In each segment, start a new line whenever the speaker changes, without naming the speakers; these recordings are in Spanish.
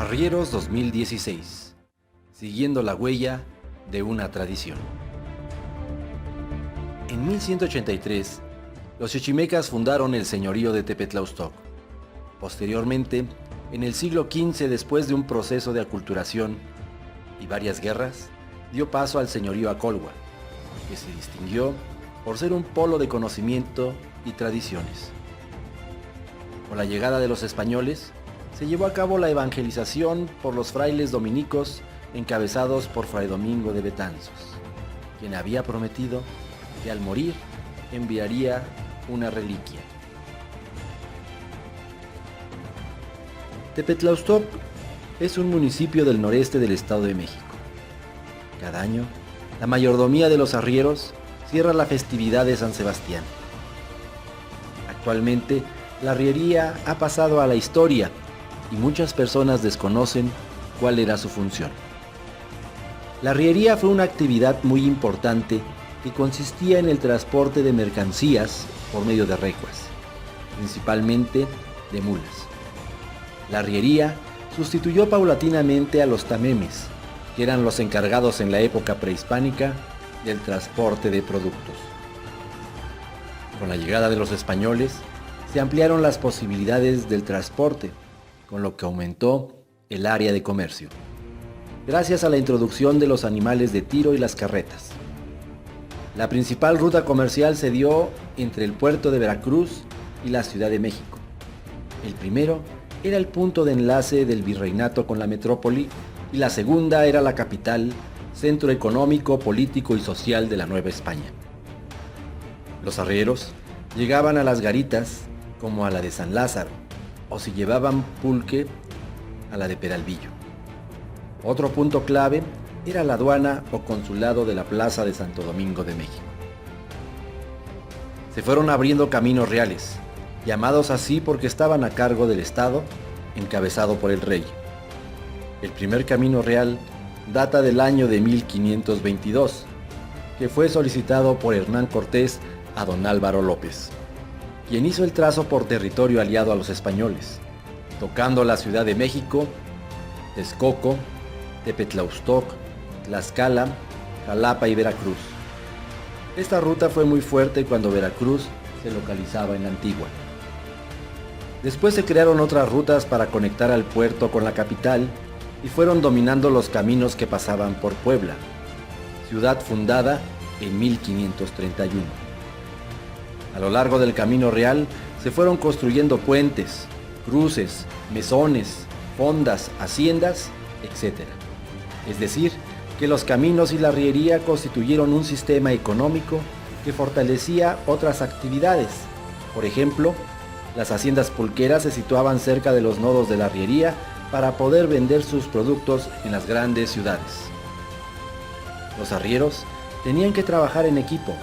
Arrieros 2016, siguiendo la huella de una tradición. En 1183, los chichimecas fundaron el señorío de Tepetlaustoc. Posteriormente, en el siglo XV, después de un proceso de aculturación y varias guerras, dio paso al señorío Acolhua, que se distinguió por ser un polo de conocimiento y tradiciones. Con la llegada de los españoles, se llevó a cabo la evangelización por los frailes dominicos encabezados por Fray Domingo de Betanzos, quien había prometido que al morir enviaría una reliquia. Tepetlaustoc es un municipio del noreste del Estado de México. Cada año, la mayordomía de los arrieros cierra la festividad de San Sebastián. Actualmente, la arriería ha pasado a la historia y muchas personas desconocen cuál era su función. La arriería fue una actividad muy importante que consistía en el transporte de mercancías por medio de recuas, principalmente de mulas. La arriería sustituyó paulatinamente a los tamemes, que eran los encargados en la época prehispánica del transporte de productos. Con la llegada de los españoles, se ampliaron las posibilidades del transporte, con lo que aumentó el área de comercio, gracias a la introducción de los animales de tiro y las carretas. La principal ruta comercial se dio entre el puerto de Veracruz y la Ciudad de México. El primero era el punto de enlace del virreinato con la metrópoli y la segunda era la capital, centro económico, político y social de la Nueva España. Los arrieros llegaban a las garitas como a la de San Lázaro, o si llevaban pulque, a la de Peralvillo. Otro punto clave era la aduana o consulado de la Plaza de Santo Domingo de México. Se fueron abriendo caminos reales, llamados así porque estaban a cargo del Estado, encabezado por el rey. El primer camino real data del año de 1522, que fue solicitado por Hernán Cortés a don Álvaro López, quien hizo el trazo por territorio aliado a los españoles, tocando la Ciudad de México, Texcoco, Tepetlaustoc, Tlaxcala, Jalapa y Veracruz. Esta ruta fue muy fuerte cuando Veracruz se localizaba en la Antigua. Después se crearon otras rutas para conectar al puerto con la capital y fueron dominando los caminos que pasaban por Puebla, ciudad fundada en 1531. A lo largo del Camino Real se fueron construyendo puentes, cruces, mesones, fondas, haciendas, etc. Es decir, que los caminos y la arriería constituyeron un sistema económico que fortalecía otras actividades. Por ejemplo, las haciendas pulqueras se situaban cerca de los nodos de la arriería para poder vender sus productos en las grandes ciudades. Los arrieros tenían que trabajar en equipo.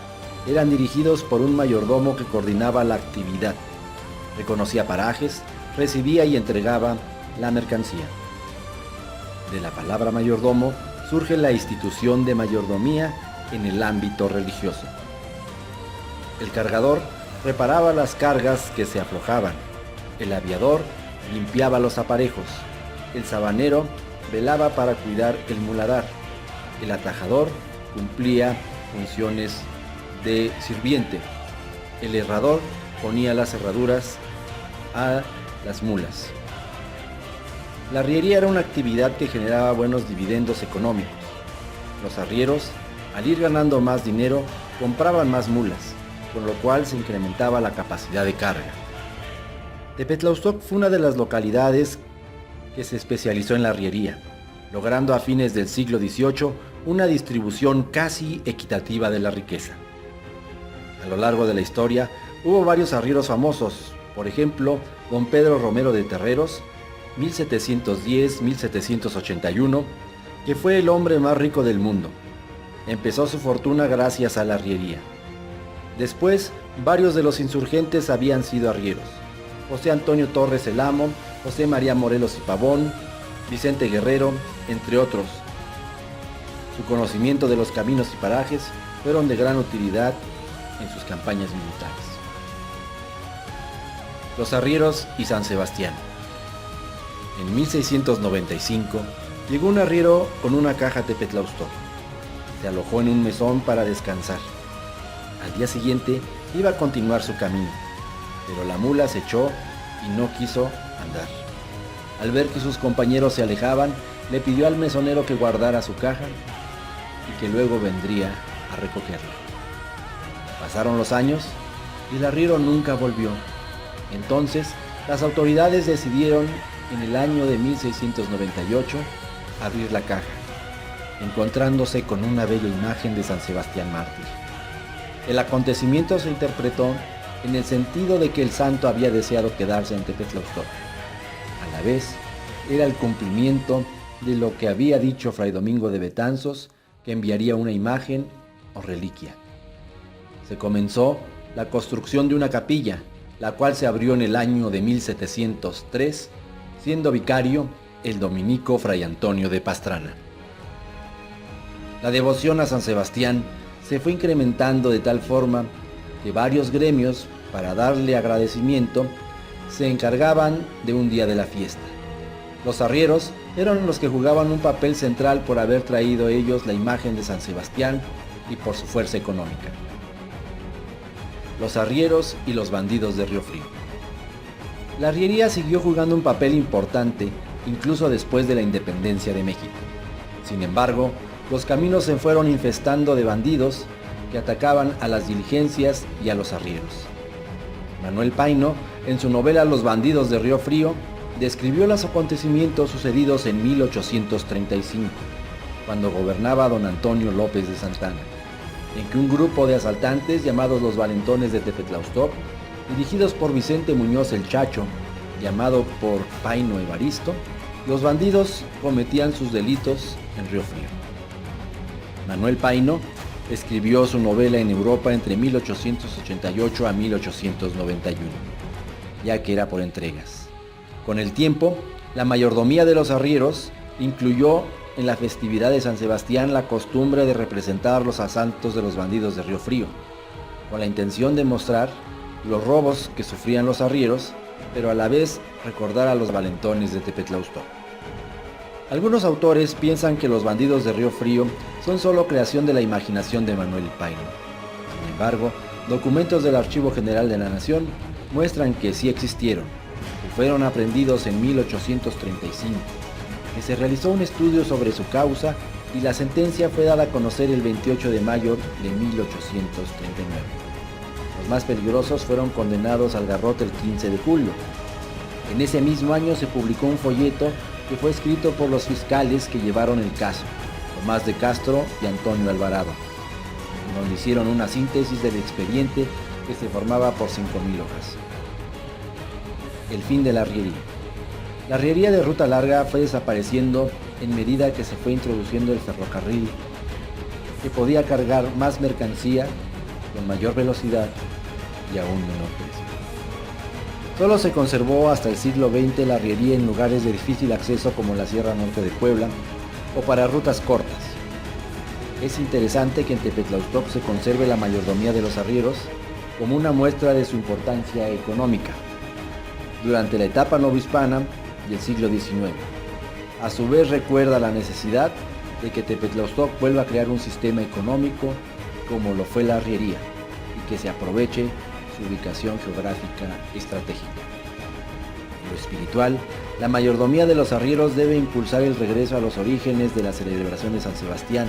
Eran dirigidos por un mayordomo que coordinaba la actividad, reconocía parajes, recibía y entregaba la mercancía. De la palabra mayordomo surge la institución de mayordomía en el ámbito religioso. El cargador reparaba las cargas que se aflojaban, el aviador limpiaba los aparejos, el sabanero velaba para cuidar el muladar, el atajador cumplía funciones de sirviente, el herrador ponía las herraduras a las mulas. La arriería era una actividad que generaba buenos dividendos económicos. Los arrieros, al ir ganando más dinero, compraban más mulas, con lo cual se incrementaba la capacidad de carga. Tepetlaustoc fue una de las localidades que se especializó en la arriería, logrando a fines del siglo XVIII una distribución casi equitativa de la riqueza. A lo largo de la historia hubo varios arrieros famosos, por ejemplo, don Pedro Romero de Terreros, 1710-1781, que fue el hombre más rico del mundo. Empezó su fortuna gracias a la arriería. Después, varios de los insurgentes habían sido arrieros. José Antonio Torres el Amo, José María Morelos y Pavón, Vicente Guerrero, entre otros. Su conocimiento de los caminos y parajes fueron de gran utilidad en sus campañas militares. Los arrieros y San Sebastián. En 1695 llegó un arriero con una caja a Tepetlaustoc. Se alojó en un mesón para descansar. Al día siguiente iba a continuar su camino, pero la mula se echó y no quiso andar. Al ver que sus compañeros se alejaban, le pidió al mesonero que guardara su caja y que luego vendría a recogerla. Pasaron los años y el arriero nunca volvió. Entonces, las autoridades decidieron en el año de 1698 abrir la caja, encontrándose con una bella imagen de San Sebastián mártir. El acontecimiento se interpretó en el sentido de que el santo había deseado quedarse en Tepetlaustoc. A la vez, era el cumplimiento de lo que había dicho Fray Domingo de Betanzos, que enviaría una imagen o reliquia. Se comenzó la construcción de una capilla, la cual se abrió en el año de 1703, siendo vicario el dominico Fray Antonio de Pastrana. La devoción a San Sebastián se fue incrementando de tal forma que varios gremios, para darle agradecimiento, se encargaban de un día de la fiesta. Los arrieros eran los que jugaban un papel central por haber traído ellos la imagen de San Sebastián y por su fuerza económica. Los arrieros y los bandidos de Río Frío. La arriería siguió jugando un papel importante incluso después de la independencia de México. Sin embargo, los caminos se fueron infestando de bandidos que atacaban a las diligencias y a los arrieros. Manuel Paino, en su novela Los bandidos de Río Frío, describió los acontecimientos sucedidos en 1835, cuando gobernaba don Antonio López de Santana, en que un grupo de asaltantes llamados los Valentones de Tepetlaustoc, dirigidos por Vicente Muñoz el Chacho, llamado por Paino Evaristo, los bandidos cometían sus delitos en Río Frío. Manuel Paino escribió su novela en Europa entre 1888 a 1891, ya que era por entregas. Con el tiempo, la mayordomía de los arrieros incluyó en la festividad de San Sebastián la costumbre de representar los asaltos de los bandidos de Río Frío, con la intención de mostrar los robos que sufrían los arrieros, pero a la vez recordar a los valentones de Tepetlaustoc. Algunos autores piensan que los bandidos de Río Frío son solo creación de la imaginación de Manuel Paino. Sin embargo, documentos del Archivo General de la Nación muestran que sí existieron, y fueron aprendidos en 1835, que se realizó un estudio sobre su causa y la sentencia fue dada a conocer el 28 de mayo de 1839. Los más peligrosos fueron condenados al garrote el 15 de julio. En ese mismo año se publicó un folleto que fue escrito por los fiscales que llevaron el caso, Tomás de Castro y Antonio Alvarado, donde hicieron una síntesis del expediente que se formaba por 5,000 hojas. El fin de la arriería. La arriería de ruta larga fue desapareciendo en medida que se fue introduciendo el ferrocarril, que podía cargar más mercancía con mayor velocidad y a un menor precio. Solo se conservó hasta el siglo XX la arriería en lugares de difícil acceso como la Sierra Norte de Puebla o para rutas cortas. Es interesante que en Tepetlaustoc se conserve la mayordomía de los arrieros como una muestra de su importancia económica durante la etapa novohispana del siglo XIX. A su vez recuerda la necesidad de que Tepetlaustoc vuelva a crear un sistema económico como lo fue la arriería y que se aproveche su ubicación geográfica estratégica. En lo espiritual, la mayordomía de los arrieros debe impulsar el regreso a los orígenes de la celebración de San Sebastián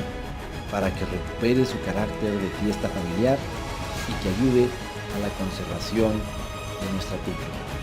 para que recupere su carácter de fiesta familiar y que ayude a la conservación de nuestra cultura.